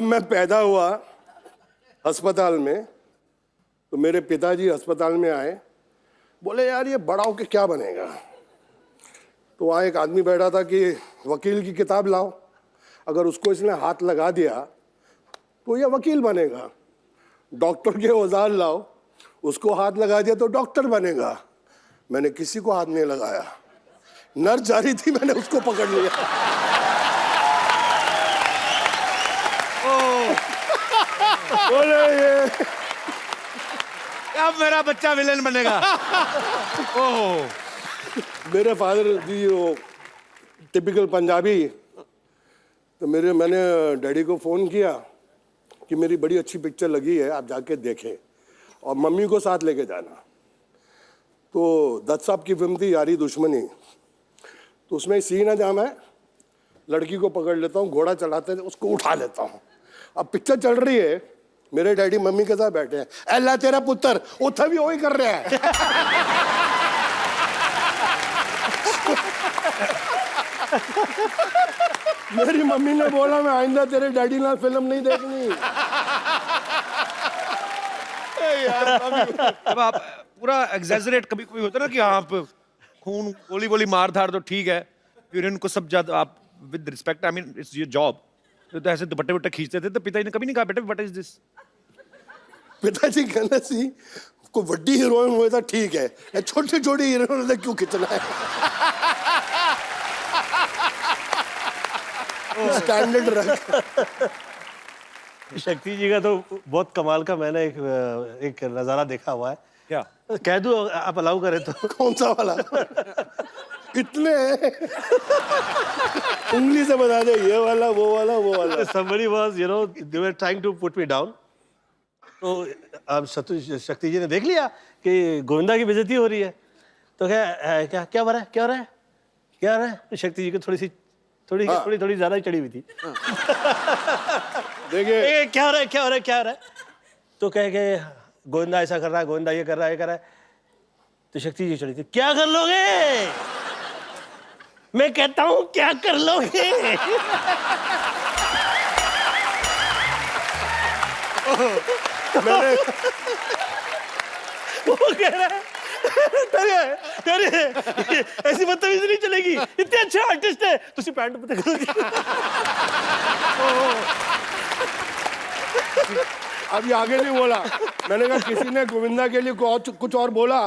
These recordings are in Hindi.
मैं पैदा हुआ अस्पताल में, तो मेरे पिताजी अस्पताल में आए, बोले यार ये बड़ा होके क्या बनेगा। तो वहाँ एक आदमी बैठा था कि वकील की किताब लाओ, अगर उसको इसने हाथ लगा दिया तो ये वकील बनेगा। डॉक्टर के औजार लाओ, उसको हाथ लगा दिया तो डॉक्टर बनेगा। मैंने किसी को हाथ नहीं लगाया, नर्स जा रही थी, मैंने उसको पकड़ लिया। बोले ये अब मेरा बच्चा विलेन बनेगा। ओह, मेरे फादर जी वो टिपिकल पंजाबी, तो मैंने डैडी को फ़ोन किया कि मेरी बड़ी अच्छी पिक्चर लगी है, आप जाके देखें और मम्मी को साथ लेके जाना। तो दत्त साहब की फिल्म थी यारी दुश्मनी, तो उसमें एक सीन है जहाँ मैं लड़की को पकड़ लेता हूँ, घोड़ा चलाते थे उसको उठा लेता हूँ। अब पिक्चर चल रही है, मेरे डैडी मम्मी के साथ बैठे हैं, अल्लाह तेरा पुत्र उठा भी वही कर रहा है। मेरी मम्मी ने बोला मैं आइंदा तेरे डैडी ना फिल्म नहीं देखनी। अब आप पूरा एग्जैजरेट कभी कभी होता है ना कि आप खून गोली गोली मार धाड़ तो ठीक है, फिर इनको सब ज्यादा आप with respect, I mean it's your job, तो ऐसे दुपट्टे वट्टे खींचते थे, तो पिताजी ने कभी नहीं कहा बेटा व्हाट इज दिस? पिताजी कहना सी कोई वड्डी हीरोइन हुए तो ठीक है, छोटी छोटी हीरोइन ने क्यों खींचना है। स्टैंडर्ड रख। शक्ति जी का तो बहुत कमाल का मैंने एक नजारा देखा हुआ है। क्या कह दूं आप अलाउ करें तो? कौन सा वाला? इतने उंगली से बता दे, ये वाला वो वाला वो वाला। Somebody was, you know, they were trying to put me down. तो अब शक्ति जी ने देख लिया कि गोविंदा की बेइज्जती हो रही है, तो क्या क्या हो रहा है, क्या हो रहा है, क्या हो रहा है? शक्ति जी को थोड़ी ज्यादा ही चढ़ी हुई थी। देखिए क्या हो रहा है, क्या हो रहा है, क्या हो रहा है? तो कह के गोविंदा ऐसा कर रहा है, गोविंदा ये कर रहा है, ये कर रहा है। तो शक्ति जी चढ़ी थी, क्या कर लोगे? मैं कहता हूं क्या कर लोगे? मैंने वो कह रहा है अरे ऐसी बदतमीजी नहीं चलेगी, इतने अच्छे आर्टिस्ट है, तुसी पैंट पता करोगे। अभी आगे नहीं बोला, मैंने कहा किसी ने गोविंदा के लिए कुछ और बोला।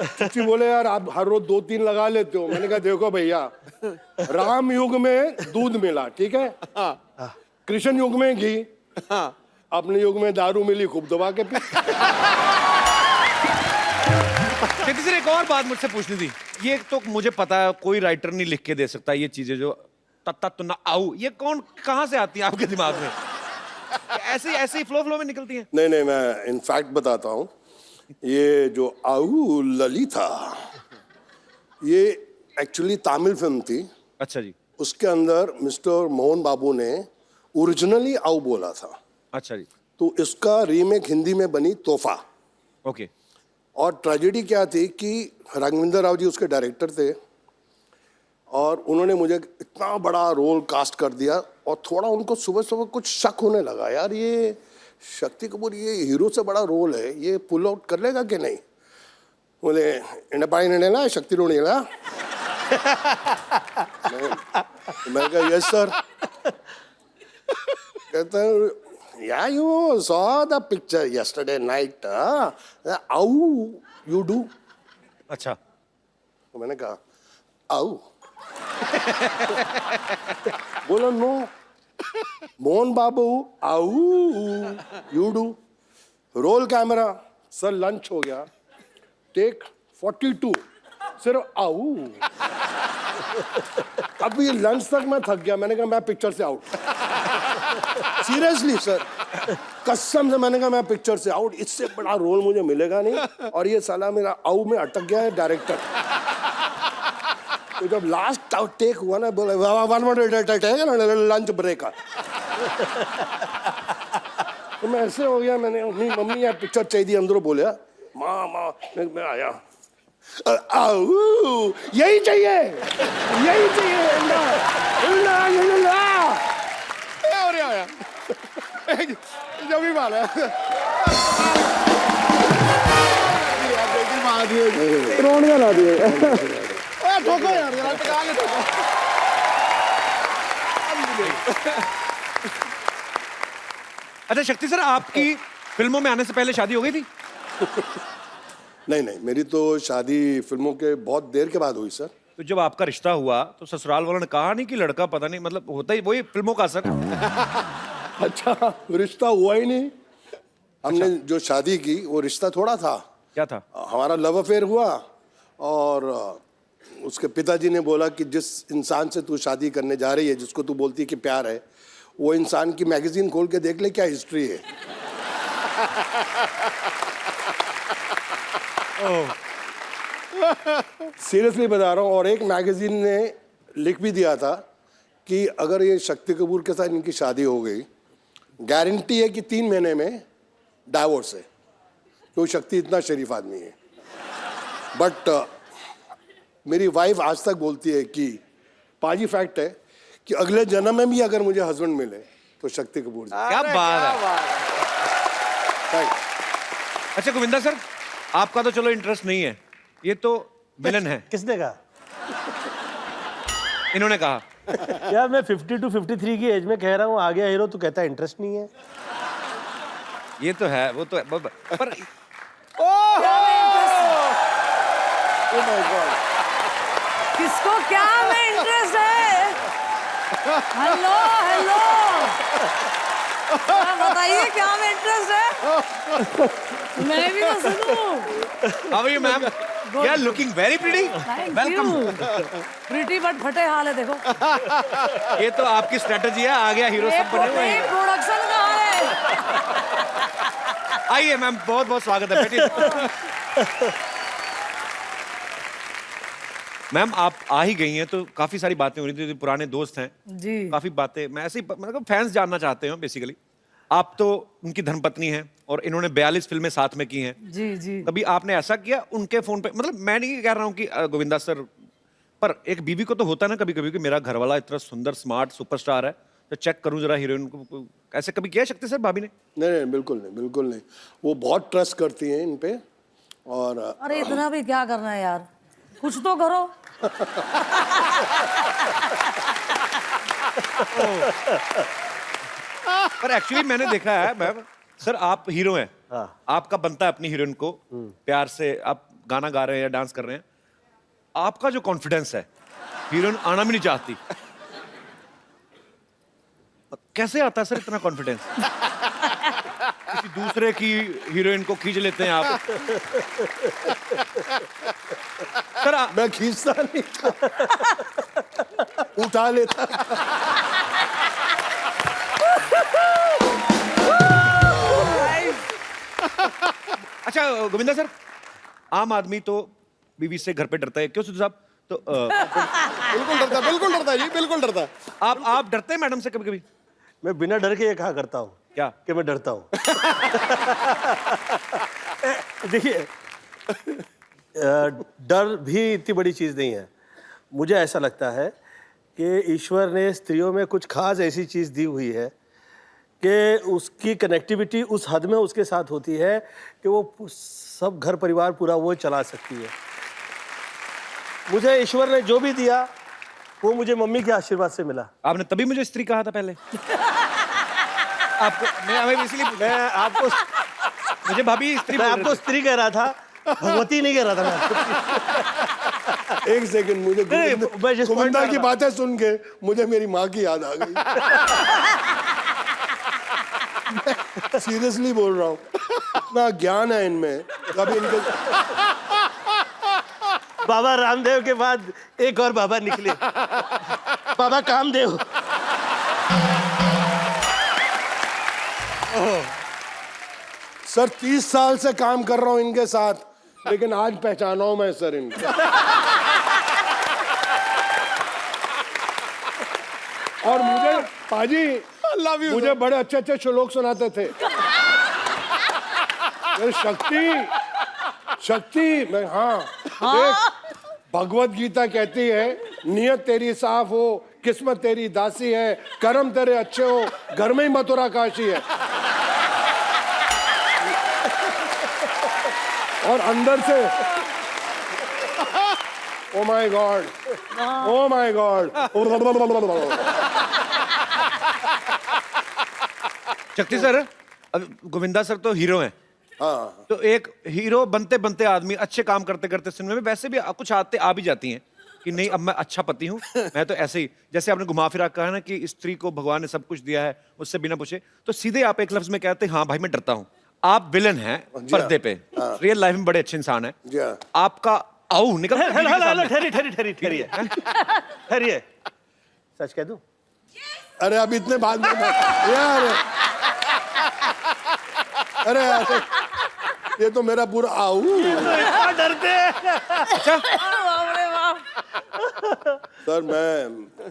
चिच्ची बोले यार आप हर रोज 2-3 लगा लेते हो। मैंने कहा देखो भैया, राम युग में दूध मिला, ठीक है, कृष्ण युग में घी, अपने युग में दारू मिली, खूब दबा के पी। सर एक और बात मुझसे पूछनी थी, ये तो मुझे पता है कोई राइटर नहीं लिख के दे सकता ये चीजें जो तत्ता तो ना आऊ, ये कहाँ से आती है आपके दिमाग में? ऐसे ही फ्लो में निकलती हैं? नहीं, मैं इनफैक्ट बताता हूँ, ये जो आऊ ललिता, ये एक्चुअली तमिल फिल्म थी। अच्छा जी। उसके अंदर मिस्टर मोहन बाबू ने ओरिजिनली आऊ बोला था। अच्छा जी। तो इसका रीमेक हिंदी में बनी तोहफा। ओके। और ट्रेजेडी क्या थी कि राघवेंद्र राव जी उसके डायरेक्टर थे और उन्होंने मुझे इतना बड़ा रोल कास्ट कर दिया और थोड़ा उनको सुबह सुबह कुछ शक होने लगा, यार ये शक्ति कपूर ये हीरो से बड़ा रोल है, ये पुल आउट कर लेगा कि नहीं। बोले इंडपाई नेला शक्ति रोनेला। मैं कहा यस सर। कहता है Yeah, you saw the picture yesterday night. How you do? अच्छा। तो मैंने कहा आओ। बोला नो मोहन बाबू आओ you do. Roll camera sir, lunch हो गया, टेक 42, सिर्फ आओ। अभी लंच तक मैं थक गया, मैंने कहा मैं पिक्चर से आउट। सीरियसली सर, कसम से मैंने कहा मैं पिक्चर से आउट, इससे बड़ा रोल मुझे मिलेगा नहीं। और ये साला मेरा आउ में अटक गया है डायरेक्टर। तो जब लास्ट टेक हुआ ना, बोले लंच ब्रेक। तो मैं ऐसे हो गया, मैंने अपनी मम्मी यार पिक्चर चाहिए अंदरों बोले, माँ मैं आया आऊ, यही चाहिए, यही चाहिए। इल्ला, इल्ला, इल्ला। हो रहा है जो भी बात है रोनिया ला दिए। ठोको यार जरा टका के ठोको। अच्छा शक्ति सर, आपकी फिल्मों में आने से पहले शादी हो गई थी? नहीं नहीं, मेरी तो शादी फिल्मों के बहुत देर के बाद हुई सर। तो जब आपका रिश्ता हुआ तो ससुराल वालों ने कहा नहीं कि लड़का पता नहीं, मतलब होता ही वही फिल्मों का असर? अच्छा, रिश्ता हुआ ही नहीं। हमने जो शादी की वो रिश्ता थोड़ा था। क्या था? हमारा लव अफेयर हुआ और उसके पिताजी ने बोला कि जिस इंसान से तू शादी करने जा रही है, जिसको तू बोलती है कि प्यार है, वो इंसान की मैगजीन खोल के देख ले क्या हिस्ट्री है। सीरियसली बता रहा हूँ। और एक मैगजीन ने लिख भी दिया था कि अगर ये शक्ति कपूर के साथ इनकी शादी हो गई, गारंटी है कि 3 महीने में डाइवोर्स है, क्योंकि शक्ति इतना शरीफ आदमी है। बट मेरी वाइफ आज तक बोलती है कि पाजी फैक्ट है कि अगले जन्म में भी अगर मुझे हस्बैंड मिले तो शक्ति कपूर जी। क्या बात है। Thanks। अच्छा गोविंदा सर, आपका तो चलो इंटरेस्ट नहीं है, ये तो विलन है। किसने कहा? इन्होंने कहा। यार मैं 50 to 53 की एज में कह रहा हूँ आ गया हीरो, तो कहता है इंटरेस्ट नहीं है। ये तो है, वो तो है, पर किसको क्या में इंटरेस्ट है? हेलो हेलो, बताइए क्या में इंटरेस्ट है? मैं भी तो सुनूं। How are you ma'am? You are looking very pretty. Welcome. Pretty but फटे हाल है देखो। ये तो आपकी स्ट्रेटजी है, आ गया हीरो सब बने हुए हैं। प्रोडक्शन कहाँ है? आइए मैम, बहुत बहुत स्वागत है, बैठिए। मैम आप आ ही गई हैं तो काफी सारी बातें हो रही थी, पुराने दोस्त हैं जी। काफी बातें, मैं ऐसे ही मतलब फैंस जानना चाहते हैं बेसिकली। आप तो उनकी धर्मपत्नी हैं और इन्होंने 42 फिल्में साथ में की हैं। जी जी। कभी आपने ऐसा किया उनके फोन पे? मतलब मैं नहीं कह रहा हूँ कि गोविंदा सर, पर एक बीवी को तो होता है ना कभी कभी कि मेरा घरवाला इतना सुंदर स्मार्ट सुपरस्टार है, तो चेक करूं जरा हीरोइन को। ऐसे कभी किया शक्ति सर भाभी ने? नहीं नहीं, बिल्कुल नहीं, बिल्कुल नहीं। वो बहुत ट्रस्ट करती हैं इन पे। और अरे इतना भी क्या करना है यार, कुछ तो करो। पर एक्चुअली मैंने देखा है मैम, सर आप हीरो हैं, आपका बनता है अपनी हीरोइन को प्यार से, आप गाना गा रहे हैं या डांस कर रहे हैं, आपका जो कॉन्फिडेंस है हीरोइन आना भी नहीं चाहती, कैसे आता है सर इतना कॉन्फिडेंस? किसी दूसरे की हीरोइन को खींच लेते हैं आप। सर मैं खींचता नहीं था, उठा लेता। अच्छा गोविंदा सर, आम आदमी तो बीवी से घर पे डरता है, क्यों सिद्धू साहब? तो बिल्कुल डरता है जी, बिल्कुल डरता है। आप डरते हैं मैडम से कभी कभी? मैं बिना डर के ये कहा करता हूँ क्या कि मैं डरता हूँ। देखिए, डर भी इतनी बड़ी चीज़ नहीं है। मुझे ऐसा लगता है कि ईश्वर ने स्त्रियों में कुछ खास ऐसी चीज़ दी हुई है कि उसकी कनेक्टिविटी उस हद में उसके साथ होती है कि वो सब घर परिवार पूरा वो चला सकती है। मुझे ईश्वर ने जो भी दिया वो मुझे मम्मी के आशीर्वाद से मिला। आपने तभी मुझे स्त्री कहा था पहले? आपको मैं इसलिए मैं आपको मुझे भाभी स्त्री मैं बोल आपको रहे स्त्री कह रहा था, भगवती नहीं कह रहा था मैं आपको। एक सेकंड, मुझे मैं जिस point गोविंदा पे की आ बातें सुन के मुझे मेरी माँ की याद आ गई। सीरियसली बोल रहा हूँ, इतना ज्ञान है इनमें। कभी इनके बाबा रामदेव के बाद एक और बाबा निकले, बाबा कामदेव। सर 30 साल से काम कर रहा हूँ इनके साथ, लेकिन आज पहचाना हूं मैं सर इनको। और मुझे पाजी लव यू मुझे बड़े अच्छे अच्छे श्लोक सुनाते थे। अरे शक्ति, शक्ति, मैं हाँ भगवत गीता कहती है नियत तेरी साफ हो, किस्मत तेरी दासी है, कर्म तेरे अच्छे हो, घर में ही मथुरा काशी है। और अंदर से oh my God, oh my God. शक्ति सर, अब गोविंदा सर तो हीरो हैं। हाँ, तो एक हीरो बनते बनते आदमी अच्छे काम करते करते सिनेमा में वैसे भी कुछ आते आ भी जाती हैं कि नहीं अब मैं अच्छा पति हूँ, मैं तो ऐसे ही, जैसे आपने घुमा फिरा कहा ना कि स्त्री को भगवान ने सब कुछ दिया है उससे बिना पूछे, तो सीधे आप एक लफ्ज में कहते हैं हाँ भाई मैं डरता हूँ। आप विलन हैं पर्दे पे, रियल लाइफ में बड़े अच्छे इंसान हैं। जी हाँ। आपका आओ निकल ठहरिए, सच कह दूं? अरे अब इतने बाद में यार, अरे यार, ये तो मेरा पूरा आऊ। इतना डरते हैं। बाप रे बाप। सर मैं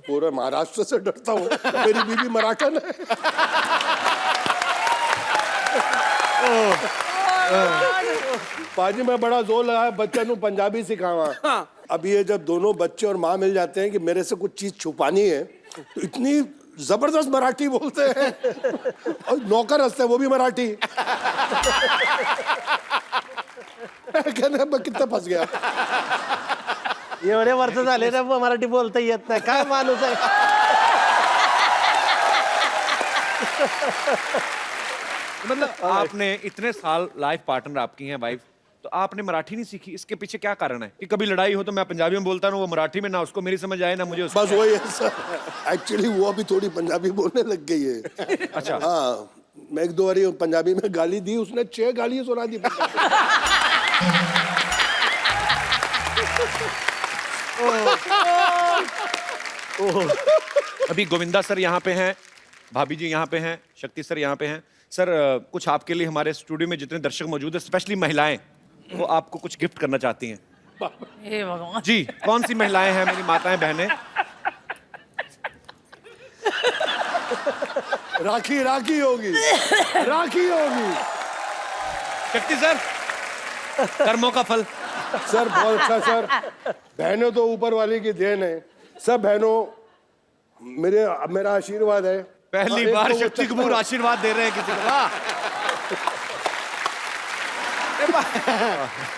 पूरे महाराष्ट्र से डरता हूँ, मेरी बीवी मराठन है। पाजी मैं बड़ा जोर लगाया बच्चे को पंजाबी सिखावा। अब ये जब दोनों बच्चे और माँ मिल जाते हैं कि मेरे से कुछ चीज छुपानी है, तो इतनी जबरदस्त मराठी बोलते हैं और नौकर हंसते हैं वो भी मराठी। कहने मैं कितना फंस गया। एवढे वर्ष झाले ना मराठी बोलता येत नाही, काय माणूस आहे। मतलब आपने इतने साल लाइफ पार्टनर आपकी हैं वाइफ, तो आपने मराठी नहीं सीखी, इसके पीछे क्या कारण है कि कभी लड़ाई हो तो मैं पंजाबी में बोलता हूँ वो मराठी में, ना उसको मेरी समझ आए ना मुझे उसको। बस वही है सर, एक्चुअली वो अभी थोड़ी पंजाबी बोलने लग गई है। अच्छा। हाँ, मैं एक दो बारी पंजाबी में गाली दी, उसने 6 गालियां सुना दी। अभी गोविंदा सर यहाँ पे हैं, भाभी जी यहाँ पे हैं, शक्ति सर यहाँ पे हैं। सर कुछ आपके लिए हमारे स्टूडियो में जितने दर्शक मौजूद हैं, स्पेशली महिलाएं, वो आपको कुछ गिफ्ट करना चाहती हैं। हे भगवान। जी, कौन सी महिलाएं हैं मेरी माताएं बहनें? राखी राखी होगी, राखी होगी। शक्ति सर, कर्मों का फल। सर बहुत अच्छा सर, बहनों तो ऊपर वाले की देन है। सब बहनों मेरा आशीर्वाद है। पहली एक बार तो वो शक्ति चश्मा- कपूर आशीर्वाद दे रहे हैं किसी को। वाह।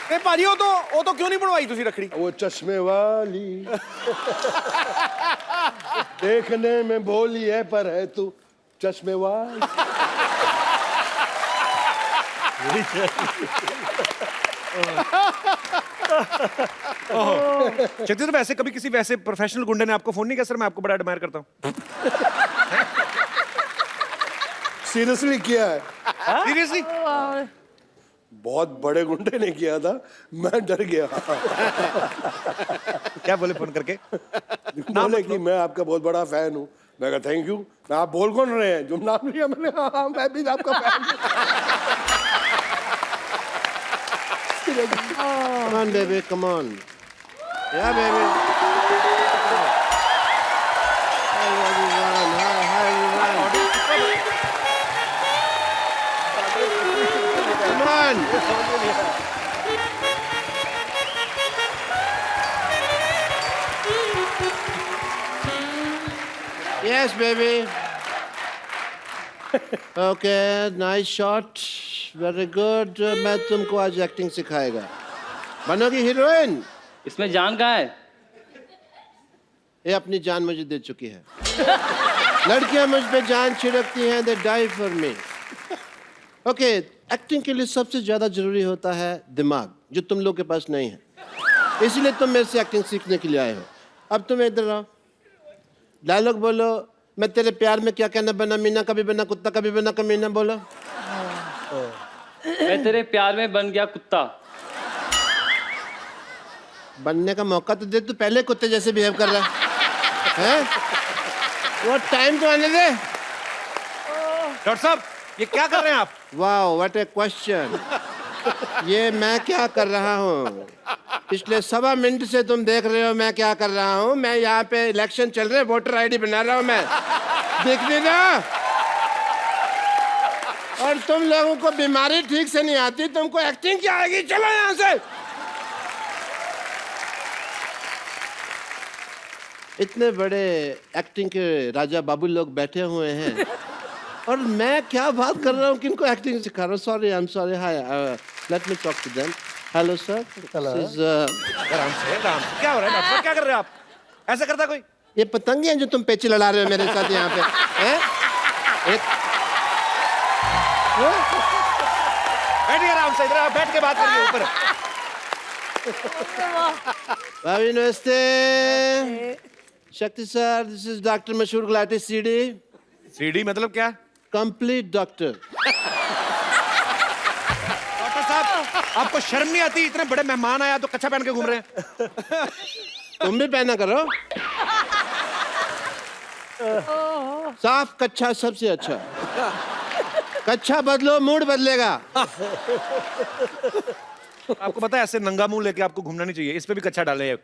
ਤੇ ਭਾਜੀ ਉਹ ਤੋਂ ਕਿਉਂ ਨਹੀਂ ਬਣਵਾਈ ਤੁਸੀਂ ਰੱਖੜੀ? वो चश्मे वाली देखने में भोली है पर है तू चश्मे वाली। शक्ति सर, वैसे कभी किसी वैसे प्रोफेशनल गुंडे ने आपको फोन नहीं किया सर मैं आपको बड़ा एडमायर करता हूँ? सीरियसली किया है, सीरियसली? बहुत बड़े गुंडे ने किया था, मैं डर गया। क्या बोले फोन करके? बोले कि मैं आपका बहुत बड़ा फैन हूँ। मैं कहा थैंक यू। मैं आप बोल कौन रहे हैं? जो नाम लिया मैंने, हाँ मैं भी आपका फैन हूँ। Come on, baby, come on. Yeah, baby. Hi, everyone. Hi, everyone. Come on. Yes, baby. Okay, nice shot. Very good. मैं तुमको आज एक्टिंग सिखाएगा। बनोगी हीरोइन? इसमें जान कहाँ है? ये अपनी जान मुझे दे चुकी है। लड़कियां मुझ पे जान छिड़कती हैं, they die for me. Okay, acting के लिए सबसे ज्यादा जरूरी होता है दिमाग, जो तुम लोग के पास नहीं है। इसलिए तुम मेरे से एक्टिंग सीखने के लिए आए हो। अब तुम इधर आओ, डायलॉग बोलो। मैं तेरे प्यार में क्या कहना बना मीना, कभी बना कुत्ता, कभी बना कमीना। बोलो। मैं तेरे प्यार में बन गया कुत्ता। बनने का मौका तो दे, तू पहले कुत्ते जैसे बिहेव कर रहा है। वो टाइम तो आने दे। डॉक्टर साहब, ये क्या कर रहे हैं आप? Wow, what A question. ये मैं क्या कर रहा हूँ? पिछले 1.25 मिनट से तुम देख रहे हो मैं क्या कर रहा हूँ। मैं यहाँ पे इलेक्शन चल रहे, वोटर आईडी बना रहा हूँ मैं। देख लेना। और तुम लोगों को बीमारी ठीक से नहीं आती, तुमको एक्टिंग क्या आएगी? चलो यहाँ से। इतने बड़े एक्टिंग के राजा बाबू लोग बैठे हुए हैं और मैं क्या बात कर रहा हूँ, किनको एक्टिंग सिखा रहा हूँ. Sorry, I am sorry. Hi, let me talk to them. Hello sir. आराम से क्या हो रहा है डॉक्टर साहब? क्या कर रहे हो आप? ऐसा करता कोई? ये पतंगे हैं जो तुम पेचे लड़ा रहे हो मेरे साथ यहाँ पे, हैं? बैठिए आराम से, इधर आप बैठ के बात करिए ऊपर. भाभी नमस्ते. शक्ति सर, दिस इज डॉक्टर मशहूर गुलाटी सीडी. सीडी मतलब क्या? Complete doctor. डॉक्टर साहब आपको शर्म नहीं आती? इतने बड़े मेहमान आया तो कच्छा पहन के घूम रहे हैं. तुम भी पहना करो. साफ कच्छा सबसे अच्छा. कच्छा बदलो, मूड बदलेगा. आपको पता है ऐसे नंगा मुंह लेके आपको घूमना नहीं चाहिए. इस पे भी कच्छा डाले हैं.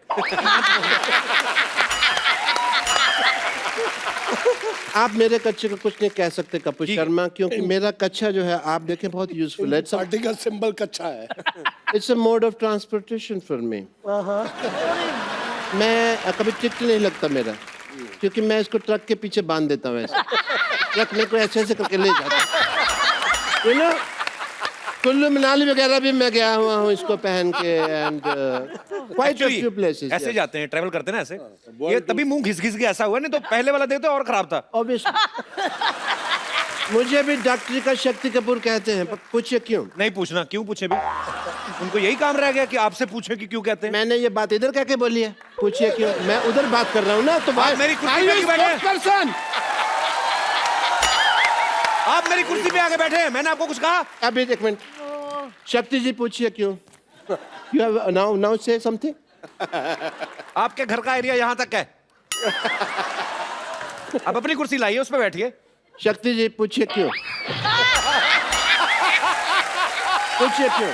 आप मेरे कच्छे को कुछ नहीं कह सकते कपूर शर्मा, क्योंकि मेरा कच्छा जो है आप देखें बहुत यूजफुल है. पार्टी का सिंबल कच्चा है. It's a mode of transportation for me. मैं कभी टिकट नहीं लगता मेरा, क्योंकि मैं इसको ट्रक के पीछे बांध देता हूँ. ऐसे ट्रक मेरे को ऐसे ऐसे करके ले जाता है. यू नो, कुल्लू मनाली वगैरह भी मैं गया हुआ हूँ इसको पहन के. And quite a few places. ऐसे जाते हैं, ट्रैवल करते हैं ना ऐसे. ये तभी मुंह घिस घिस के ऐसा हुआ, नहीं तो पहले वाला देखते और खराब था. ऑब्वियसली. मुझे भी डॉक्टरी का शक्ति कपूर कहते हैं. पूछिए क्यों. नहीं पूछना, क्यों पूछे भी? उनको यही काम रह गया कि आपसे पूछे कि क्यों कहते हैं. मैंने ये बात इधर कह के बोली है. पूछिए क्यों. मैं उधर बात कर रहा हूँ ना. तो आप मेरी कुर्सी पे क्यों बैठे हैं? पर्सन. आप मेरी कुर्सी पे आके बैठे हैं, मैंने आपको कुछ कहा? अभी एक मिनट. शक्ति जी पूछिए क्यों. यू हैव नाउ से समथिंग. आपके घर का एरिया यहाँ तक है. अब अपनी कुर्सी लाइए, उस पे बैठिए. शक्ति जी पूछिए क्यों. पूछिए क्यों.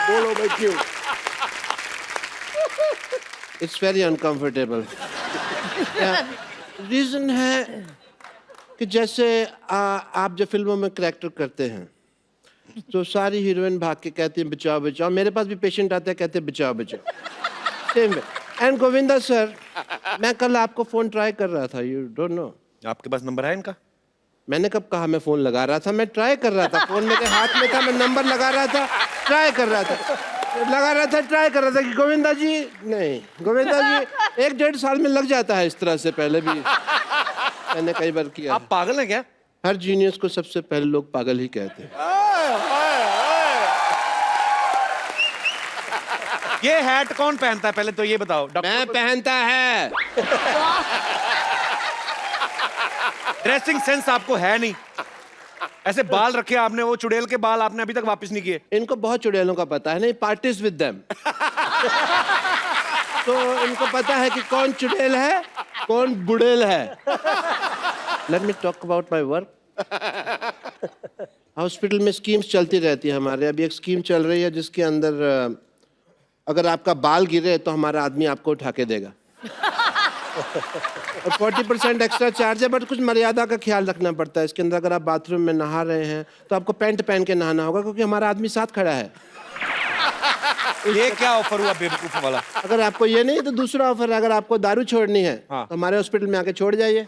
बोलो भाई क्यों. It's very uncomfortable. रीजन है कि जैसे आप जो फिल्मों में करैक्टर करते हैं तो सारी हीरोइन भाग के कहती हैं बचाओ बचाओ. मेरे पास भी पेशेंट आते हैं, कहते हैं बचाओ बचाओ. Same way. And Govinda sir, मैं कल आपको फोन ट्राई कर रहा था. You don't know. आपके पास नंबर है इनका? मैंने कब कहा मैं फोन लगा रहा था. मैं ट्राई कर रहा था. फोन मेरे हाथ में था, मैं नंबर लगा रहा था, ट्राई कर रहा था. ट्राई कर रहा था कि गोविंदा जी. नहीं, गोविंदा जी 1-1.5 साल में लग जाता है. इस तरह से पहले भी मैंने कई बार किया. आप पागल हैं क्या? हर जीनियस को सबसे पहले लोग पागल ही कहते हैं. ये हैट कौन पहनता है पहले तो ये बताओ. मैं पहनता है. ड्रेसिंग सेंस आपको है नहीं. ऐसे बाल रखे आपने, वो चुड़ैल के बाल आपने अभी तक वापस नहीं किए. इनको बहुत चुड़ैलों का पता है. नहीं, पार्टीज विद देम. तो इनको पता है कि कौन चुड़ैल है, कौन बुड़ैल है. Late me talk about my work. Hospital में स्कीम्स चलती रहती है हमारे. अभी एक स्कीम चल रही है जिसके अंदर अगर आपका बाल गिरे तो हमारा आदमी आपको उठा के देगा. और 40% एक्स्ट्रा चार्ज है, बट कुछ मर्यादा का ख्याल रखना पड़ता है. इसके अंदर अगर आप बाथरूम में नहा रहे हैं तो आपको पैंट पहन के नहाना होगा, क्योंकि हमारा आदमी साथ खड़ा है. ये क्या ऑफर हुआ बेवकूफ वाला? अगर आपको ये नहीं तो दूसरा ऑफर है. अगर आपको दारू छोड़नी है हाँ. तो हमारे हॉस्पिटल में आके छोड़ जाइए.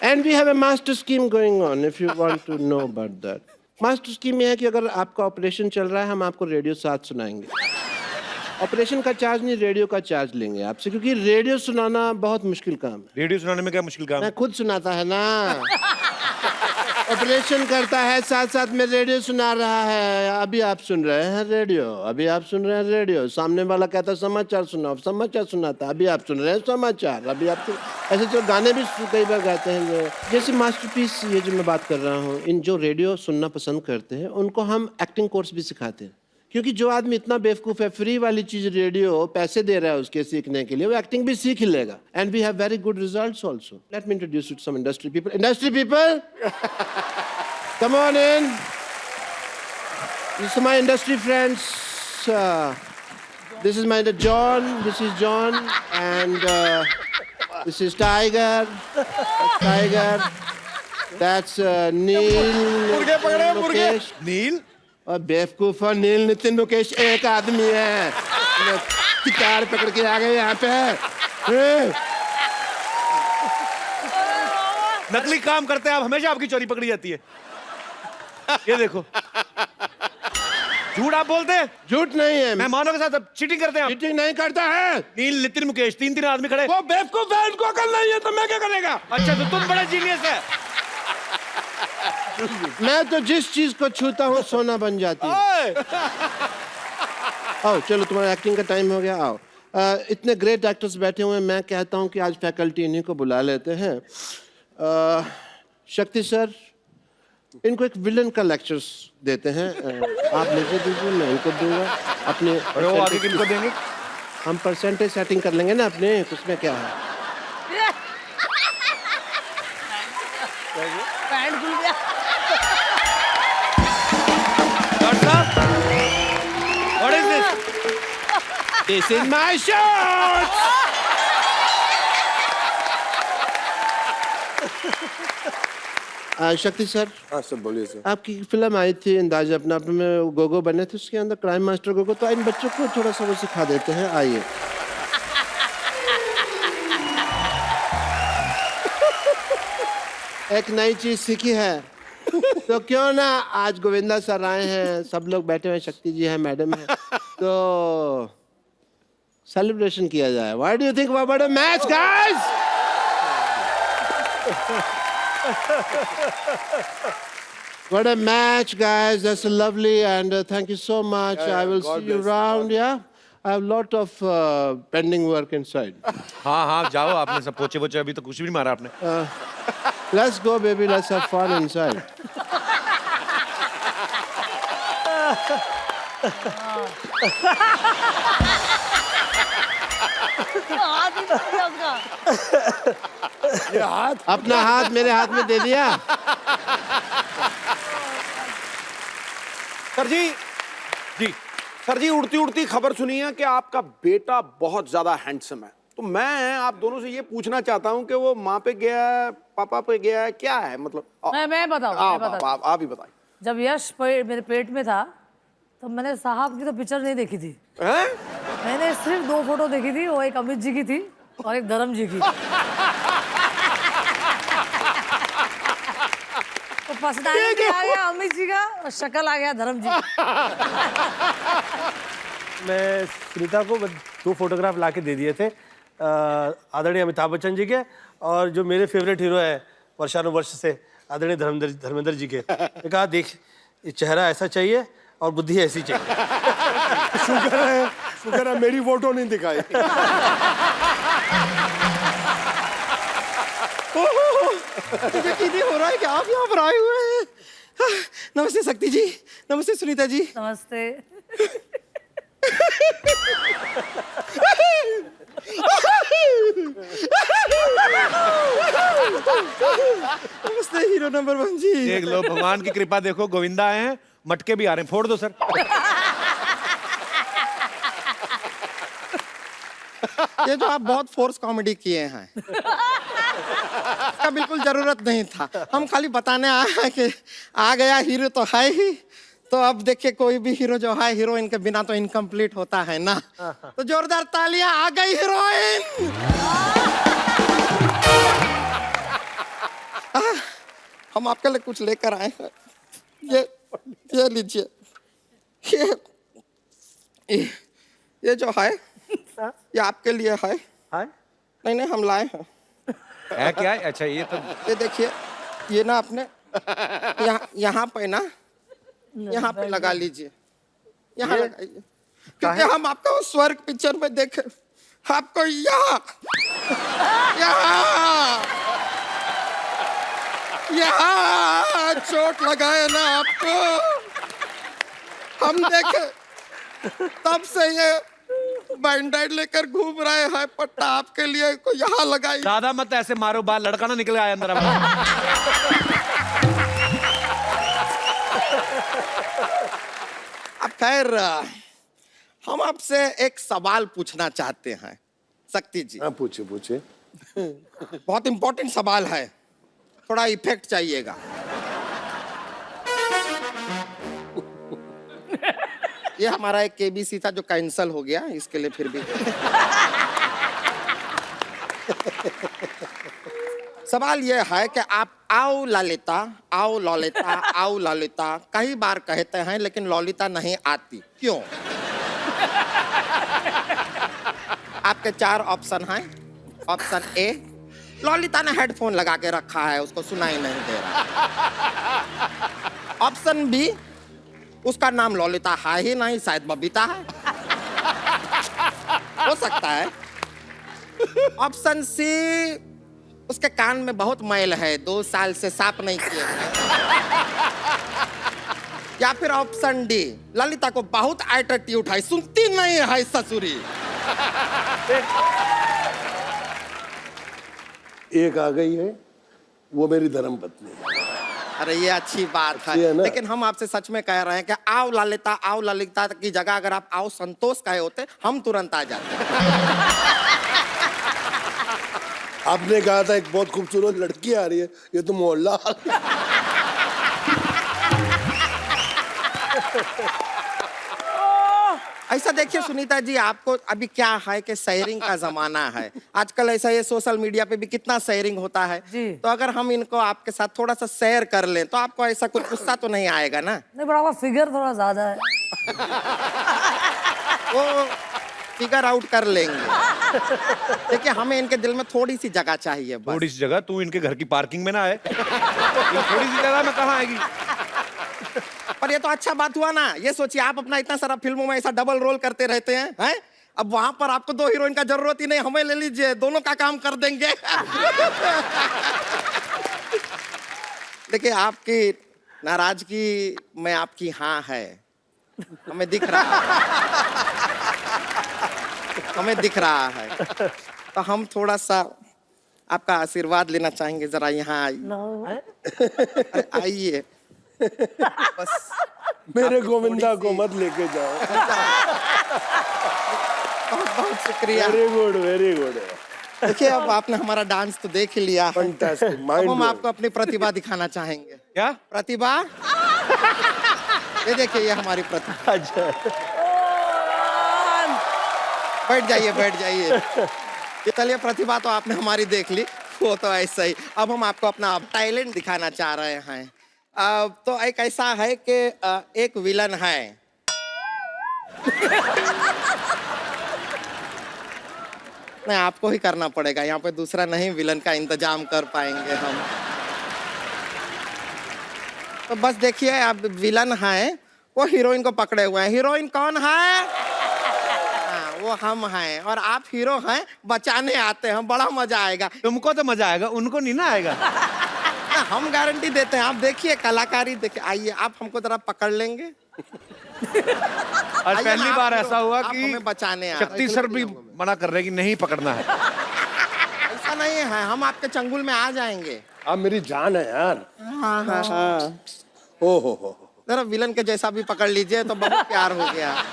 And we have a master scheme going on, if you want to know about that. Master scheme ये है कि अगर आपका ऑपरेशन चल रहा है, हम आपको रेडियो साथ सुनाएंगे. ऑपरेशन का चार्ज नहीं, रेडियो का चार्ज लेंगे आपसे, क्योंकि रेडियो सुनाना बहुत मुश्किल काम है. रेडियो सुनाने में क्या मुश्किल काम है? मैं खुद सुनाता है ना. ऑपरेशन करता है, साथ साथ में रेडियो सुना रहा है. अभी आप सुन रहे हैं रेडियो, अभी आप सुन रहे हैं रेडियो. सामने वाला कहता है समाचार सुनाओ, समाचार सुनाता. अभी आप सुन रहे हैं समाचार. अभी आप ऐसे जो गाने भी कई बार गाते हैं. जैसे मास्टरपीस ये जो मैं बात कर रहा हूँ, इन जो रेडियो सुनना पसंद करते हैं उनको हम एक्टिंग कोर्स भी सिखाते हैं. क्योंकि जो आदमी इतना बेवकूफ है, फ्री वाली चीज रेडियो पैसे दे रहा है उसके सीखने के लिए, वो एक्टिंग भी सीख ही लेगा. And we have very good results also. Let me introduce you to some industry people. Industry people, come on in. This is my industry friends. This is my John. This is John and this is Tiger. Tiger. That's नील मुर्गे पकड़े, मुर्गे। मुकेश नील और बेवकूफ और नील नितिन मुकेश एक आदमी है। गिटार पकड़ के आ गए यहाँ पे। ए, नकली काम करते हैं आप, हमेशा आपकी चोरी पकड़ी जाती है। ये देखो, झूठ आप बोलते हैं, झूठ नहीं है। मेहमानों के साथ चीटिंग करते हैं आप। चीटिंग नहीं करता है। नील, नितिन, मुकेश, तीन आदमी खड़े। वो बेवकूफ है, इनको अकल नहीं है तो मैं क्या करेगा? अच्छा, तो तुम बड़ा जीनियस है। मैं तो जिस चीज को छूता हूँ सोना बन जाती है। आओ चलो, तुम्हारा एक्टिंग का टाइम हो गया। आओ, इतने ग्रेट एक्टर्स बैठे हुए हैं, मैं कहता हूँ कि आज फैकल्टी इन्हीं को बुला लेते हैं। शक्ति सर, इनको एक विलन का लेक्चर्स देते हैं। आप मुझे दीजिए, मैं इनको दूंगा। अपने और वो आगे किनको देंगे? हम परसेंटेज सेटिंग कर लेंगे ना अपने, उसमें क्या है। पैंट खुल गया। डॉक्टर साहब, what is this? This is my shirt. शक्ति सर, हाँ सर, बोलिए सर। आपकी फिल्म आई थी अंदाज अपना अपने में, गोगो बने थे, उसके अंदर क्राइम मास्टर गोगो। तो इन बच्चों को थोड़ा सा वो सिखा देते हैं। आइए। एक नई चीज सीखी है तो क्यों ना आज गोविंदा सर आए हैं, सब लोग बैठे हुए, शक्ति जी है, मैडम है, तो सेलिब्रेशन किया जाए। What do you think about a match guys? What a match, guys. That's lovely, and thank you so much. I will see you around. Yeah, I have lot of pending work inside. हाँ हाँ, जाओ, आपने सब पोचे पोचे, अभी तो कुछ भी नहीं मारा आपने। Let's go, baby. Let's have fun inside. हाथ ही टूट गया उसका। ये हाथ अपना हाथ मेरे हाथ में दे दिया। सर जी, जी, सर जी, उड़ती उड़ती खबर सुनी है कि आपका बेटा बहुत ज्यादा हैंडसम है। तो मैं आप दोनों से ये पूछना चाहता हूँ कि वो माँ पे गया है, पापा पे गया है, क्या है मतलब? मैं बताऊँ, आप ही बताइए। जब यश मेरे पेट में था तो मैंने साहब की तो पिक्चर नहीं देखी थी। हैं? मैंने सिर्फ 2 फोटो देखी थी, वो एक अमित जी की थी और एक धर्म जी की। तो पर्सनालिटी भी आ गया अमित जी का और शक्ल आ गया धर्म जी की। मैं सुनीता को 2 फोटोग्राफ ला के दे दिए थे, आदरणीय अमिताभ बच्चन जी के, और जो मेरे फेवरेट हीरो है वर्षानुवर्ष से, आदरणीय धर्मेंद्र जी के। मैं कहा देख, ये चेहरा ऐसा चाहिए और बुद्धि ऐसी चाहिए। शुक्र है मेरी फोटो नहीं दिखाई। यकीन हो रहा है कि आप यहाँ पर आए हुए हैं। नमस्ते शक्ति जी, नमस्ते सुनीता जी। नमस्ते। नमस्ते हीरो नंबर 1 जी। देख लो, भगवान की कृपा देखो, गोविंदा आए हैं, मटके भी आ रहे हैं, फोड़ दो सर। ये जो आप बहुत फोर्स कॉमेडी किए हैं, इसका बिल्कुल जरूरत नहीं था। हम खाली बताने आए हैं कि आ गया हीरो तो है ही, तो अब देखिए कोई भी हीरो जो है, हीरोइन के बिना तो इनकम्प्लीट होता है ना। तो जोरदार तालियां, आ गई हीरोइन। हम आपके लिए कुछ लेकर आए हैं। ये लीजिए। ये जो है, ये आपके लिए है। नहीं, हम लाए हैं। है क्या है? अच्छा, ये तो ये देखिए, ये ना आपने यहाँ पे ना, यहाँ पे लगा लीजिए, यहाँ लगाइए, क्योंकि हम आपको वो स्वर्ग पिक्चर में देखे, आपको यहाँ चोट लगाए ना आपको, हम देखे, तब से ये बैंडेड लेकर घूम रहे हैं। पट्टा आपके लिए को यहाँ लगाई। ज्यादा मत ऐसे मारो, बाल लड़का ना निकल आए अंदर। अब खैर, हम आपसे एक सवाल पूछना चाहते हैं शक्ति जी। हाँ, पूछे। बहुत इंपॉर्टेंट सवाल है। थोड़ा इफेक्ट चाहिएगा। ये हमारा एक केबीसी था जो कैंसिल हो गया, इसके लिए फिर भी सवाल ये है कि आप आओ ललिता, आओ ललिता, आओ ललिता कई बार कहते हैं लेकिन ललिता नहीं आती, क्यों? आपके 4 ऑप्शन हैं। ऑप्शन ए, ललिता ने हेडफोन लगा के रखा है, उसको सुनाई नहीं दे रहा। ऑप्शन बी, उसका नाम ललिता है ही नहीं, शायद बबीता है, हो सकता है। ऑप्शन सी, उसके कान में बहुत मैल है, 2 साल से साफ नहीं किए हैं। या फिर ऑप्शन डी, ललिता को बहुत एटीट्यूड है, सुनती नहीं है ससुरी। एक आ गई है, वो मेरी धर्मपत्नी है। अरे ये अच्छी बात अच्छी है है, ना? लेकिन हम आपसे सच में कह रहे हैं कि आओ ललिता की जगह अगर आप आओ संतोष कहे होते, हम तुरंत आ जाते। आपने कहा था एक बहुत खूबसूरत लड़की आ रही है, ये तो मोहल्ला आ गया। ऐसा देखिए सुनीता जी, आपको अभी क्या है कि शेयरिंग का जमाना है आजकल। ऐसा ये सोशल मीडिया पे भी कितना शेयरिंग होता है जी। तो अगर हम इनको आपके साथ थोड़ा सा शेयर कर लें तो आपको ऐसा कुछ गुस्सा तो नहीं आएगा ना? नहीं, बड़ा फिगर थोड़ा ज्यादा है। वो फिगर आउट कर लेंगे। देखिए हमें इनके दिल में थोड़ी सी जगह चाहिए बस। थोड़ी सी जगह, तू इनके घर की पार्किंग में ना आए। ये थोड़ी सी जगह में कहाँ आएगी? पर ये तो अच्छा बात हुआ ना। ये सोचिए आप अपना इतना सारा फिल्मों में ऐसा डबल रोल करते रहते हैं? अब वहां पर आपको 2 हीरोइन का जरूरत ही नहीं, हमें ले लीजिए, दोनों का काम कर देंगे। देखिए आपकी नाराजगी में आपकी हाँ है, हमें दिख रहा है। हमें दिख रहा है, तो हम थोड़ा सा आपका आशीर्वाद लेना चाहेंगे, जरा यहाँ आइए। अरे आइए बस। मेरे गोविंदा को मत लेके जाओ। बहुत बहुत शुक्रिया। Very good, very good. देखिए अब आपने हमारा डांस तो देख ही लिया है। फैंटास्टिक, अब माइंड हम आपको अपनी प्रतिभा दिखाना चाहेंगे। क्या प्रतिभा? ये देखिए, ये हमारी प्रतिभा। अच्छा, बैठ जाइए, बैठ जाइए। ये चलिए, प्रतिभा तो आपने हमारी देख ली, वो तो ऐसा ही। अब हम आपको अपना टैलेंट दिखाना चाह रहे हैं। तो एक ऐसा है कि एक विलन है। नहीं, आपको ही करना पड़ेगा, यहाँ पे दूसरा नहीं विलन का इंतजाम कर पाएंगे हम। तो बस देखिए, अब विलन है, वो हीरोइन को पकड़े हुए हैं। हीरोइन कौन है? वो हम हैं, और आप हीरो हैं, बचाने आते हैं। बड़ा मजा आएगा। तुमको तो मजा आएगा, उनको नहीं ना आएगा। हम गारंटी देते हैं। आप देखिए कलाकारी, देखिए। आइए, आप हमको जरा पकड़ लेंगे। और पहली बार ऐसा हुआ आप कि हमें बचाने आ शक्ति सर भी मना कर रहे हैं कि नहीं पकड़ना है। ऐसा नहीं है, हम आपके चंगुल में आ जाएंगे। आप मेरी जान है यार। हाँ हाँ हाँ। ओ हो। जरा विलन के जैसा भी पकड़ लीजिए तो बहुत प्यार हो गया।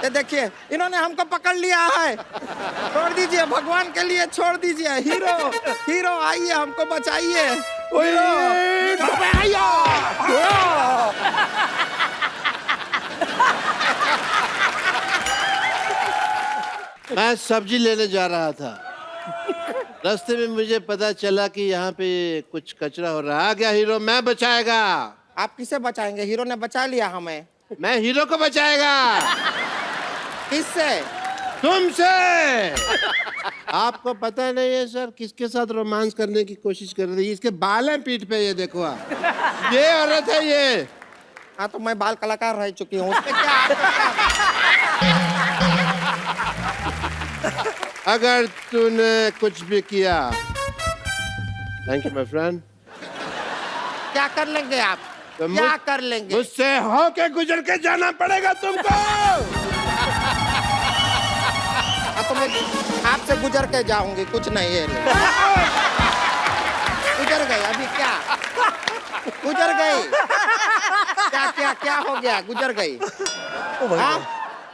ये देखिए, इन्होंने हमको पकड़ लिया है। छोड़ दीजिए, भगवान के लिए छोड़ दीजिए। हीरो, हीरो आइए, हमको बचाइए। मैं सब्जी लेने जा रहा था, रास्ते में मुझे पता चला कि यहाँ पे कुछ कचरा हो रहा है। आ गया हीरो, मैं बचाएगा। आप किसे बचाएंगे? हीरो ने बचा लिया हमें। मैं हीरो को बचाएगा। किससे? तुमसे। आपको पता नहीं है सर, किसके साथ रोमांस करने की कोशिश कर रही है? इसके बाल हैं पीठ पे, ये देखो आप। ये औरत है ये। हाँ, तो मैं बाल कलाकार रह चुकी हूँ, उसमें क्या? अगर तूने कुछ भी किया, थैंक यू माय फ्रेंड। क्या कर लेंगे आप? तो क्या कर लेंगे? मुझसे होके गुजर के जाना पड़ेगा तुमको। हाँ, तो मैं आपसे गुजर के जाऊंगी, कुछ नहीं है। गुजर गई अभी, क्या गुजर गई? क्या क्या क्या हो गया? गुजर गई।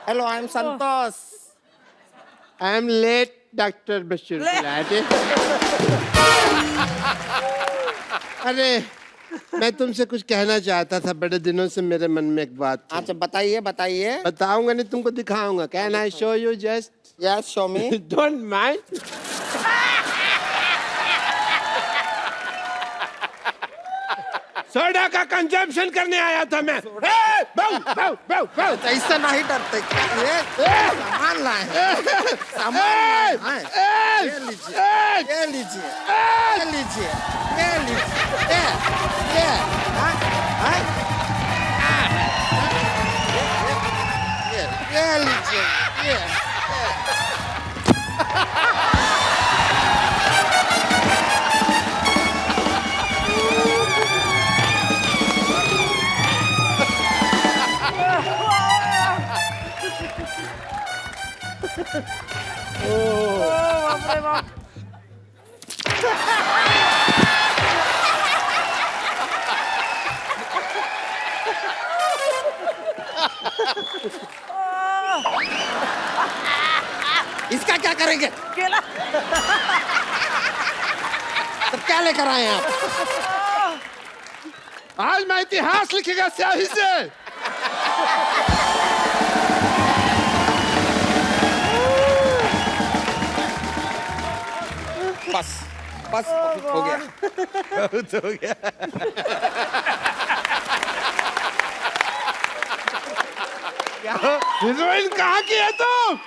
Hello, I am Santosh. I am late doctor Bashir Gulati. अरे मैं तुमसे कुछ कहना चाहता था, बड़े दिनों से मेरे मन में एक बात थी। अच्छा बताइए बताइए। बताऊंगा नहीं, तुमको दिखाऊंगा। Can I show you just? Yes show me. Don't mind. Soda का कंजम्पशन करने आया था मैं। ऐसा नहीं डरते क्या? ये सामान लाए हैं। सामान लाए हैं। ये लीजिए, ये लीजिए, ये लीजिए, ये लीजिए, ये, हाँ, हाँ, ये लीजिए, ये। इसका क्या करेंगे? केला। तो क्या लेकर आए हैं आप? आज मैं इतिहास लिखेगा स्याही से। बस बस हो गया। बहुत हो गया। हीरोइन कहाँ की है तुम?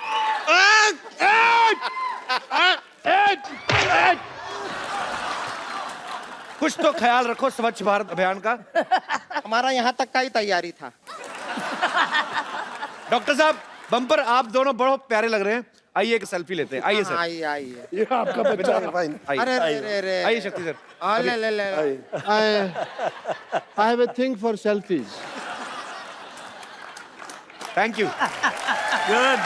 कुछ तो ख्याल रखो स्वच्छ भारत अभियान का। हमारा यहाँ तक का ही तैयारी था। डॉक्टर साहब, बम्पर आप दोनों बहुत प्यारे लग रहे हैं। आइए एक सेल्फी लेते हैं। आइए सर, आइए आइए। ये आपका बच्चा है भाई। आइए। अरे रे रे रे। आइए शक्ति सर। ले ले ले। I have a thing for selfies. Thank you. Good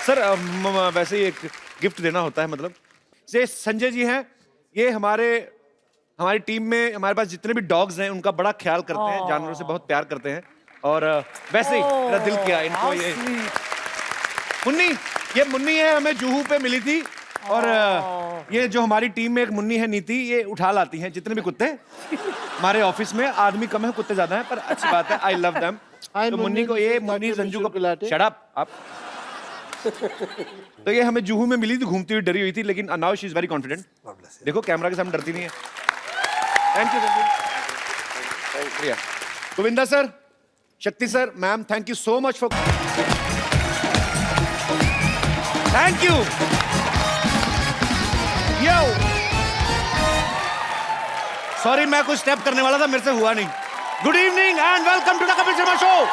sir, वैसे ही एक गिफ्ट देना होता है। मतलब ये संजय जी हैं, ये हमारी टीम में हमारे पास जितने भी डॉग्स हैं उनका बड़ा ख्याल करते हैं, जानवरों से बहुत प्यार करते हैं। और वैसे ही मेरा दिल किया इनको ये मुन्नी, ये मुन्नी है, हमें जुहू पे मिली थी। और ये जो हमारी टीम में एक मुन्नी है नीति, ये उठा लाती हैं जितने भी कुत्ते हमारे ऑफिस में। आदमी कम है, कुत्ते ज्यादा हैं, पर अच्छी बात है। I love them. तो मुन्नी को ये मुन्नी संजू को शट अप आप। तो ये हमें जुहू में मिली थी, घूमती हुई डरी हुई थी, लेकिन now she is very confident. देखो कैमरा के सामने डरती नहीं है। थैंक यू शुक्रिया। गोविंदा सर, शक्ति sir, ma'am, thank you so much for, thank you. Yo sorry, मैं कुछ स्टेप करने वाला था, मेरे से हुआ नहीं। Good evening and welcome to the Kapil Sharma show.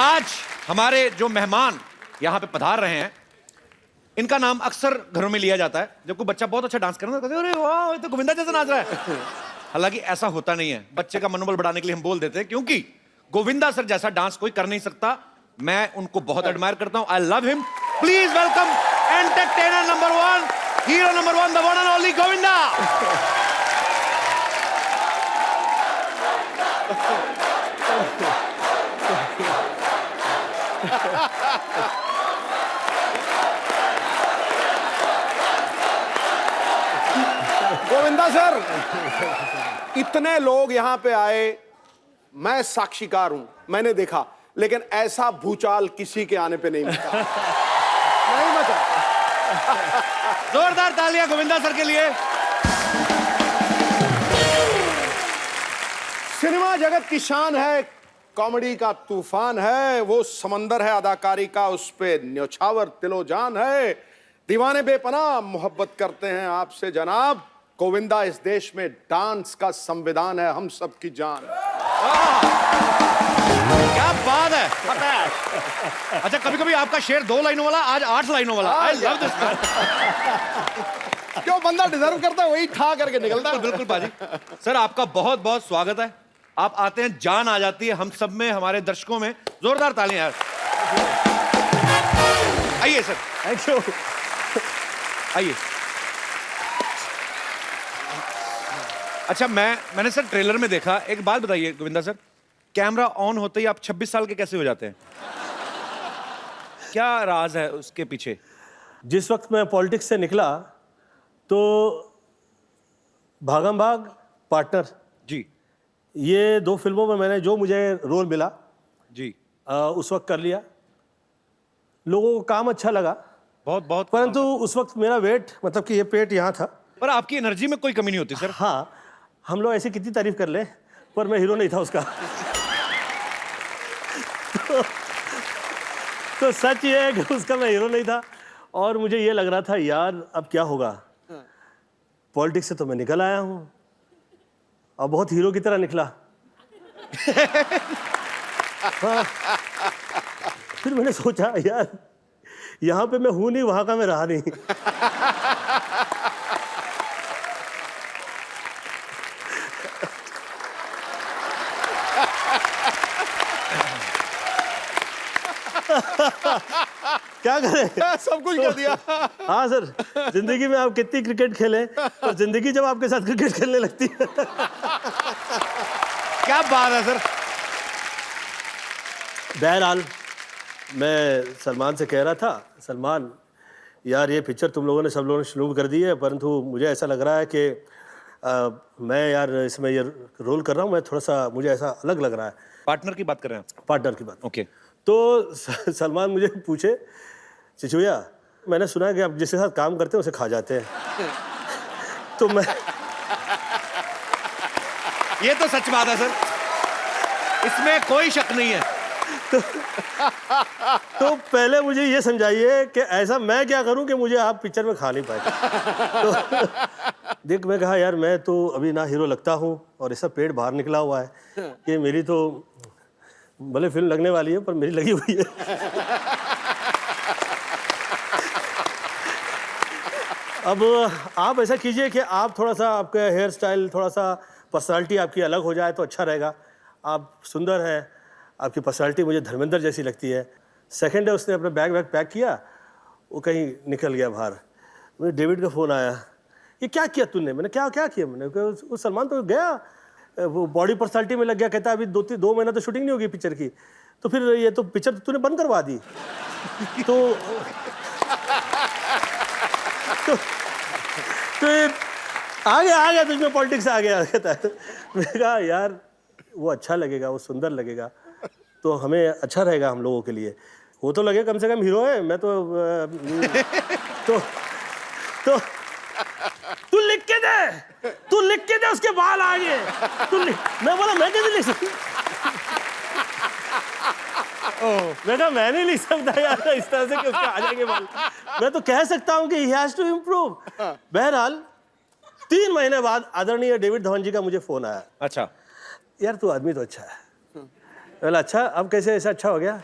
आज हमारे जो मेहमान यहाँ पे पधार रहे हैं, इनका नाम अक्सर घरों में लिया जाता है। जब कोई बच्चा बहुत अच्छा डांस कर रहा है तो कहते हैं, अरे वाह, ये तो गोविंदा जैसा नाच रहा है। हालांकि ऐसा होता नहीं है। बच्चे का मनोबल बढ़ाने के लिए हम बोल देते हैं, क्योंकि गोविंदा सर जैसा डांस कोई कर नहीं सकता। मैं उनको बहुत एडमायर करता हूं। I love him. Please welcome entertainer number 1, hero number 1, the one and only Govinda. Govinda sir, इतने लोग यहाँ पे आए, मैं साक्षीकार हूं, मैंने देखा, लेकिन ऐसा भूचाल किसी के आने पे नहीं मचा। नहीं मचा। जोरदार तालियां गोविंदा सर के लिए। सिनेमा जगत की शान है, कॉमेडी का तूफान है, वो समंदर है अदाकारी का, उस पे न्योछावर तिलो जान है। दीवाने बेपनाह मोहब्बत करते हैं आपसे जनाब। गोविंदा इस देश में डांस का संविधान है, हम सबकी जान। क्या बात है। अच्छा, कभी कभी आपका शेर 2 लाइनों वाला, आज 8 लाइनों वाला। I love this man. जो बंदा डिजर्व करता है वही ठा करके निकलता है। बिल्कुल बाजी। सर, आपका बहुत बहुत स्वागत है। आप आते हैं, जान आ जाती है हम सब में, हमारे दर्शकों में। जोरदार तालियां यार। आइए सर। Thank you. आइए। अच्छा, मैंने सर ट्रेलर में देखा, एक बात बताइए गोविंदा सर, कैमरा ऑन होते ही आप 26 साल के कैसे हो जाते हैं? क्या राज है उसके पीछे? जिस वक्त मैं पॉलिटिक्स से निकला तो भागम भाग, पार्टनर, जी ये 2 फिल्मों में मैंने जो मुझे रोल मिला जी, उस वक्त कर लिया। लोगों को काम अच्छा लगा, बहुत बहुत। परंतु उस वक्त मेरा वेट, मतलब कि ये पेट यहाँ था। पर आपकी एनर्जी में कोई कमी नहीं होती सर। हाँ, हम लोग ऐसी कितनी तारीफ कर ले, पर मैं हीरो नहीं था उसका। तो सच ये है कि उसका मैं हीरो नहीं था, और मुझे ये लग रहा था यार अब क्या होगा। पॉलिटिक्स से तो मैं निकल आया हूँ, और बहुत हीरो की तरह निकला। हाँ। फिर मैंने सोचा यार यहाँ पे मैं हूं नहीं, वहां का मैं रहा नहीं। क्या करें, सब कुछ कर दिया। हाँ सर, जिंदगी में आप कितनी क्रिकेट खेलें, और जिंदगी जब आपके साथ क्रिकेट खेलने लगती है। क्या बात है सर। बहरहाल मैं सलमान से कह रहा था, सलमान यार ये पिक्चर तुम लोगों ने, सब लोगों ने शुरू कर दी है, परंतु मुझे ऐसा लग रहा है कि मैं यार इसमें ये रोल कर रहा हूँ, मैं थोड़ा सा, मुझे ऐसा अलग लग रहा है। पार्टनर की बात कर रहे हैं आप? पार्टनर की बात। ओके। तो सलमान मुझे पूछे, चिचुया मैंने सुना है कि आप जिसके साथ काम करते हैं उसे खा जाते हैं। तो मैं, ये तो सच बात है सर, इसमें कोई शक नहीं है। तो पहले मुझे ये समझाइए कि ऐसा मैं क्या करूं कि मुझे आप पिक्चर में खा नहीं पाए। तो देख, मैं कहा यार मैं तो अभी ना हीरो लगता हूं, और ऐसा पेट बाहर निकला हुआ है कि मेरी तो भले फिल्म लगने वाली है पर मेरी लगी हुई है। अब आप ऐसा कीजिए कि आप थोड़ा सा, आपका हेयर स्टाइल, थोड़ा सा पर्सनालिटी आपकी अलग हो जाए तो अच्छा रहेगा। आप सुंदर हैं, आपकी पर्सनालिटी मुझे धर्मेंद्र जैसी लगती है। सेकंड है, उसने अपना बैग वैग पैक किया, वो कहीं निकल गया बाहर। मुझे डेविड का फ़ोन आया, ये क्या किया तूने? मैंने क्या किया? मैंने कहा वो सलमान तो गया, वो बॉडी पर्सनालिटी में लग गया। कहता अभी 2 महीना तो शूटिंग नहीं होगी पिक्चर की, तो फिर ये तो पिक्चर तूने बंद करवा दी। तो आ गया तुझमें पॉलिटिक्स आ गया। कहता है, मैंने कहा यार वो अच्छा लगेगा, वो सुंदर लगेगा, तो हमें अच्छा रहेगा हम लोगों के लिए। वो तो लगे कम से कम हीरो है, मैं तो तू लिख के दे उसके बाल आगे। मैं बोला मैं कैसे लिख सकता? मैं कहा मैं नहीं लिख सकता यार इस तरह से कि उसके आ जाएंगे बाल। मैं तो कह सकता हूँ कि he has to improve। बहरहाल 3 महीने बाद आदरणीय डेविड धवन जी का मुझे फोन आया। अच्छा यार तू आदमी तो अच्छा है। बोला अच्छा, अब कैसे ऐसा अच्छा हो गया?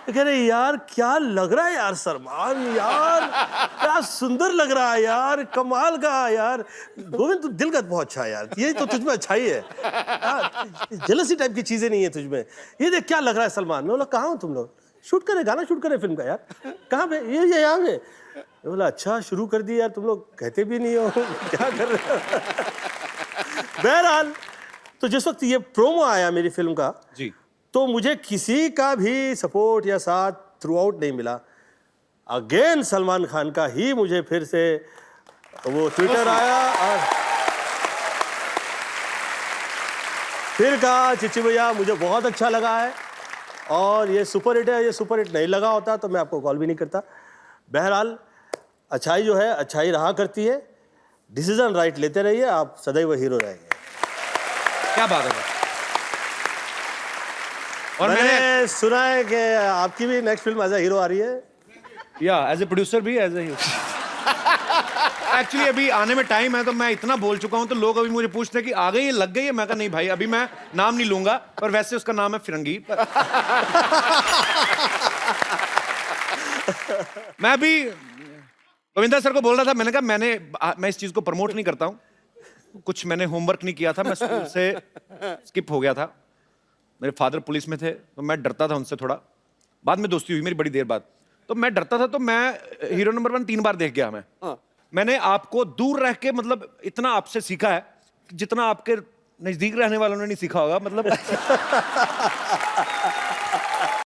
कह रहे यार क्या लग रहा है यार सलमान, यार क्या सुंदर लग रहा है यार, कमाल का यार। गोविंद तू दिल का बहुत अच्छा है यार, ये तो तुझमें अच्छा ही है, जेलसी टाइप की चीजें नहीं है तुझमें। ये देख क्या लग रहा है सलमान। मैं बोला कहाँ हो तुम लोग? शूट करे, गाना शूट करे फिल्म का। यार कहाँ पे? ये यहाँ पे। बोला अच्छा शुरू कर दी यार, तुम लोग कहते भी नहीं हो क्या कर रहे हो। बहरहाल तो जिस वक्त ये प्रोमो आया मेरी फिल्म का जी, तो मुझे किसी का भी सपोर्ट या साथ थ्रू आउट नहीं मिला। अगेन सलमान खान का ही मुझे फिर से वो ट्विटर आया और फिर कहा चिच्ची भैया मुझे बहुत अच्छा लगा है और ये सुपर हिट है। ये सुपर हिट नहीं लगा होता तो मैं आपको कॉल भी नहीं करता। बहरहाल अच्छाई जो है अच्छाई रहा करती है। डिसीजन राइट लेते रहिए, आप सदैव हीरो रहेंगे। क्या बात है। और मैंने सुना है कि आपकी भी next film as a hero आ रही है। या एज ए प्रोड्यूसर भी, एज ए हीरो। एक्चुअली अभी आने में टाइम है, तो मैं इतना बोल चुका हूं तो लोग अभी मुझे पूछते हैं कि आ गई है, लग गई है। मैं कहा नहीं भाई, अभी मैं नाम नहीं लूंगा, पर वैसे उसका नाम है फिरंगी। मैं अभी गोविंदा सर को बोल रहा था, मैंने कहा मैं इस चीज को प्रमोट नहीं करता हूं, कुछ मैंने होमवर्क नहीं किया था, मैं स्कूल से स्किप हो गया था। मेरे फादर पुलिस में थे तो मैं डरता था उनसे थोड़ा। बाद में दोस्ती हुई मेरी बड़ी देर बाद, तो मैं डरता था। तो मैं हीरो नंबर 1 3 बार देख गया। मैंने आपको दूर रह के मतलब इतना आपसे सीखा है जितना आपके नजदीक रहने वालों ने नहीं सीखा होगा। मतलब